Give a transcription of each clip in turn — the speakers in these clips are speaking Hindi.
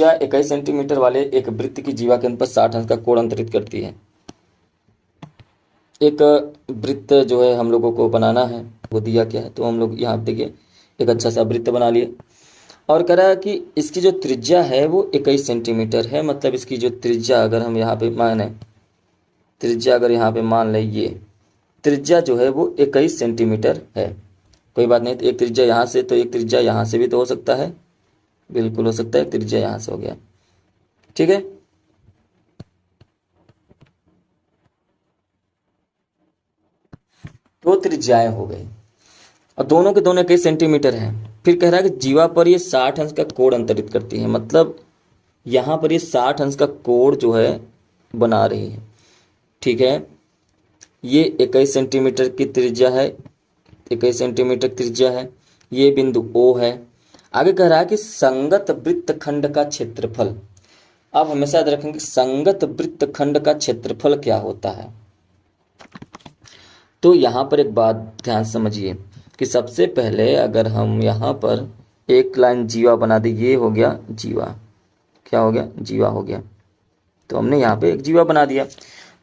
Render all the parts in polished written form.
त्रिज्या 21 सेंटीमीटर वाले एक वृत्त की जीवा केंद्र पर 60 अंश का कोण अंतरित करती है। एक वृत्त जो है हम लोगों को बनाना है, वो दिया क्या है, तो हम लोग यहाँ देखिए एक अच्छा सा वृत्त बना लिए और कह रहा है कि इसकी जो त्रिज्या है वो 21 सेंटीमीटर है। मतलब इसकी जो त्रिज्या अगर हम यहाँ पे माने, त्रिज्या अगर यहाँ पे मान लें, ये त्रिज्या जो है वो 21 सेंटीमीटर है। कोई बात नहीं, तो एक त्रिज्या यहाँ से, तो एक त्रिज्या यहाँ से भी तो हो सकता है, बिल्कुल हो सकता है, त्रिज्या यहाँ से हो गया, ठीक है। दो त्रिज्याएं हो गई और दोनों के दोनों 21 सेंटीमीटर हैं। फिर कह रहा है कि जीवा पर ये 60 अंश का कोण अंतरित करती है। मतलब यहाँ पर ये 60 अंश का कोण जो है बना रही है, ठीक है। ये 21 सेंटीमीटर की त्रिज्या है, 21 सेंटीमीटर त्रिज्या है, ये बिंदु O है। आगे कह रहा है कि संगत वृत्तखंड का क्षेत्रफल। अब हमेशा याद रखेंगे संगत वृत्तखंड का क्षेत्रफल क्या होता है। तो यहाँ पर एक बात ध्यान समझिए कि सबसे पहले अगर हम यहाँ पर एक लाइन जीवा बना दी, ये हो गया जीवा, क्या हो गया, जीवा हो गया। तो हमने यहाँ पे एक जीवा बना दिया।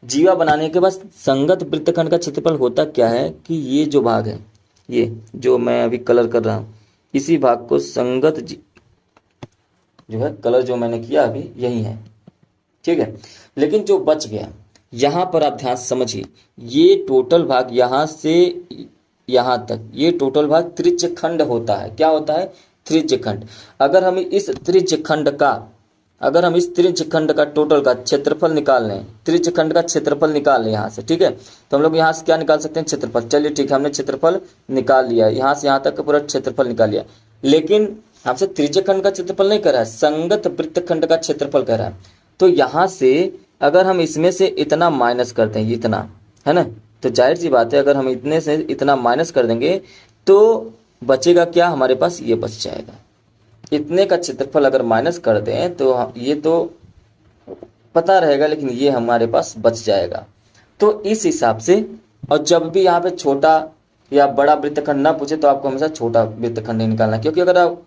जीवा बनाने के बाद संगत वृत्तखंड का क्षेत्रफल होता क्या है कि ये जो भाग है, ये जो मैं अभी कलर कर रहा हूँ, इसी भाग को संगत जो है कलर जो मैंने किया अभी यही है, ठीक है। लेकिन जो बच गया यहाँ पर आप ध्यान से समझिए, ये टोटल भाग यहाँ से यहाँ तक, ये टोटल भाग त्रिज्यखंड होता है। क्या होता है, त्रिज्यखंड। अगर हम इस त्रिज्यखंड का टोटल का क्षेत्रफल निकाल लें, त्रिज्यखंड का क्षेत्रफल निकाल लें यहाँ से, ठीक है। तो हम लोग यहाँ से क्या निकाल सकते हैं, क्षेत्रफल। चलिए ठीक है, हमने क्षेत्रफल निकाल लिया, यहाँ से यहाँ तक का पूरा क्षेत्रफल निकाल लिया। लेकिन हमसे त्रिज्यखंड का क्षेत्रफल नहीं कर रहा है, संगत वृत्तखंड का क्षेत्रफल कर रहा है। तो यहाँ से अगर हम इसमें से इतना माइनस करते हैं, इतना है ना, तो जाहिर सी बात है अगर हम इतने से इतना माइनस कर देंगे तो बचेगा क्या, हमारे पास ये बच जाएगा। इतने का क्षेत्रफल अगर माइनस कर दें तो ये तो पता रहेगा, लेकिन ये हमारे पास बच जाएगा। तो इस हिसाब से, और जब भी यहाँ पे छोटा या बड़ा वृत्तखंड ना पूछे तो आपको हमेशा छोटा वृत्तखंड ही निकालना, क्योंकि अगर आप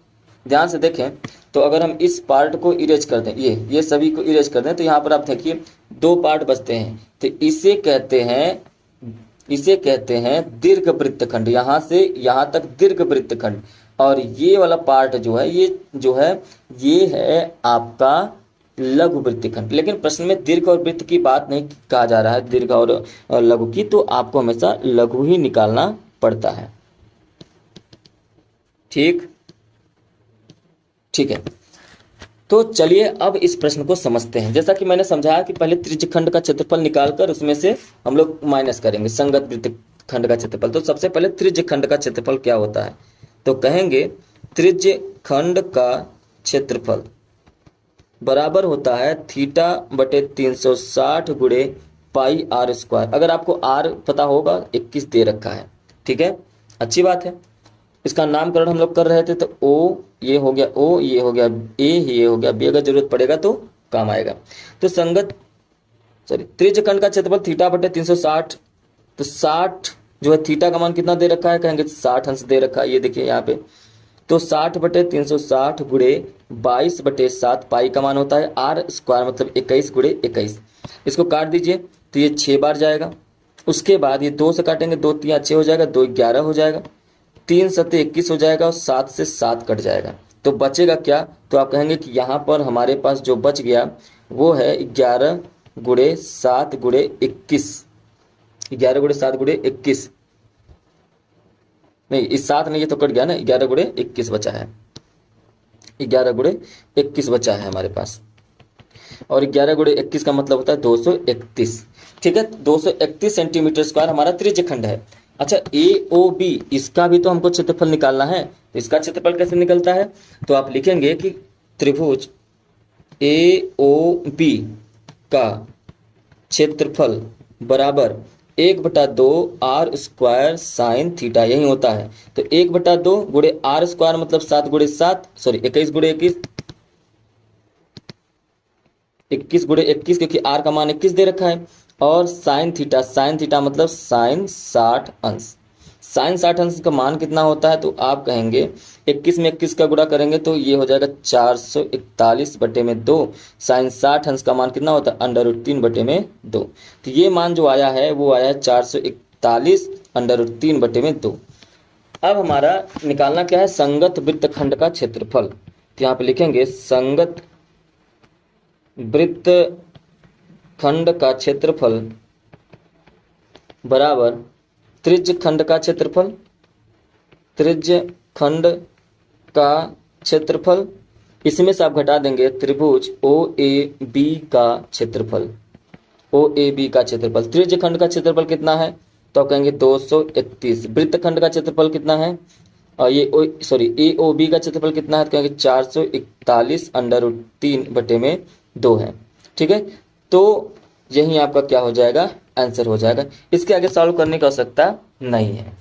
ध्यान से देखें तो अगर हम इस पार्ट को इरेज कर दें, ये सभी को इरेज कर दें, तो यहाँ पर आप देखिए दो पार्ट बचते हैं। तो इसे कहते हैं दीर्घ वृत्तखंड, यहाँ से यहाँ तक दीर्घ वृत्तखंड। और ये वाला पार्ट जो है ये है आपका लघु वृत्तखंड। लेकिन प्रश्न में दीर्घ और वृत्त की बात नहीं कहा जा रहा है, दीर्घ और लघु की, तो आपको हमेशा लघु ही निकालना पड़ता है। ठीक है, तो चलिए अब इस प्रश्न को समझते हैं। जैसा कि मैंने समझाया कि पहले त्रिज्यखंड का क्षेत्रफल निकालकर उसमें से हम लोग माइनस करेंगे संगत वृत्तखंड का क्षेत्रफल। तो सबसे पहले त्रिज्यखंड का क्षेत्रफल क्या होता है, तो कहेंगे त्रिज्यखंड का क्षेत्रफल बराबर होता है θ/360 गुणे पाई r स्क्वायर। अगर आपको r पता होगा, 21 दे रखा है, ठीक है, अच्छी बात है। इसका नामकरण हम लोग कर रहे थे, तो O ये हो गया O, ये हो गया A, ये हो गया B। अगर जरूरत पड़ेगा तो काम आएगा। तो त्रिज्यखंड का क्षेत्रफल θ/360, तो 60 जो है थीटा का मान कितना दे रखा है, कहेंगे 60 अंश दे रखा है, ये देखिए यहाँ पे। तो 60/360 गुणे 22/7 पाई का मान होता है r स्क्वायर, मतलब 21 गुणे 21। इसको काट दीजिए तो ये 6 बार जाएगा। उसके बाद ये 2 से काटेंगे, 2 3 6 हो जाएगा, 2 11 हो जाएगा, 3 7 21 हो जाएगा और 7 से 7 कट जाएगा। तो बचेगा क्या, तो आप कहेंगे कि यहाँ पर हमारे पास जो बच गया वो है 11 गुणे 7 गुणे 21। 11 गुणे 7 गुणे 21 नहीं, इस 7 नहीं, ये तो कट गया ना, 11 गुणे 21 बचा है, 11 गुणे 21 बचा है हमारे पास। और 11 गुणे 21 का मतलब होता है 231, ठीक है। 231 सेंटीमीटर स्क्वायर हमारा त्रिज्यखंड है। अच्छा, AOB, इसका भी तो हमको क्षेत्रफल निकालना है। तो इसका क्षेत्रफल कैसे निकलता है, तो आप लिखेंगे कि त्रिभुज AOB का क्षेत्रफल बराबर 1/2 r स्क्वायर साइन थीटा, यही होता है। तो 1/2 गुणे r स्क्वायर मतलब 7 गुणे 7, सॉरी 21 गुणे 21, 21 गुणे 21, क्योंकि r का मान 21 दे रखा है। और साइन थीटा मतलब साइन 60 अंश। साइन 60 अंश का मान कितना होता है, तो आप कहेंगे 21 में 21 का गुणा करेंगे तो ये हो जाएगा 441/2। साइन 60 अंश का मान कितना होता है, √3/2। तो ये मान जो आया है वो आया है 441 √3/2। अब हमारा निकालना क्या है, संगत वृत्तखंड का क्षेत्रफल। तो यहाँ पे लिखेंगे संगत वृत्तखंड का क्षेत्रफल बराबर त्रिज्य खंड का क्षेत्रफल, त्रिज्य खंड का क्षेत्रफल। इसमें से आप घटा देंगे त्रिभुज OAB का क्षेत्रफल, OAB का क्षेत्रफल। त्रिज्य खंड का क्षेत्रफल कितना है, तो आप कहेंगे 231। वृत्तखंड का क्षेत्रफल कितना है, और ये AOB का क्षेत्रफल कितना है, तो कहेंगे 441 √3/2 है। ठीक है, तो यही आपका क्या हो जाएगा, आंसर हो जाएगा। इसके आगे सॉल्व करने की आवश्यकता नहीं है।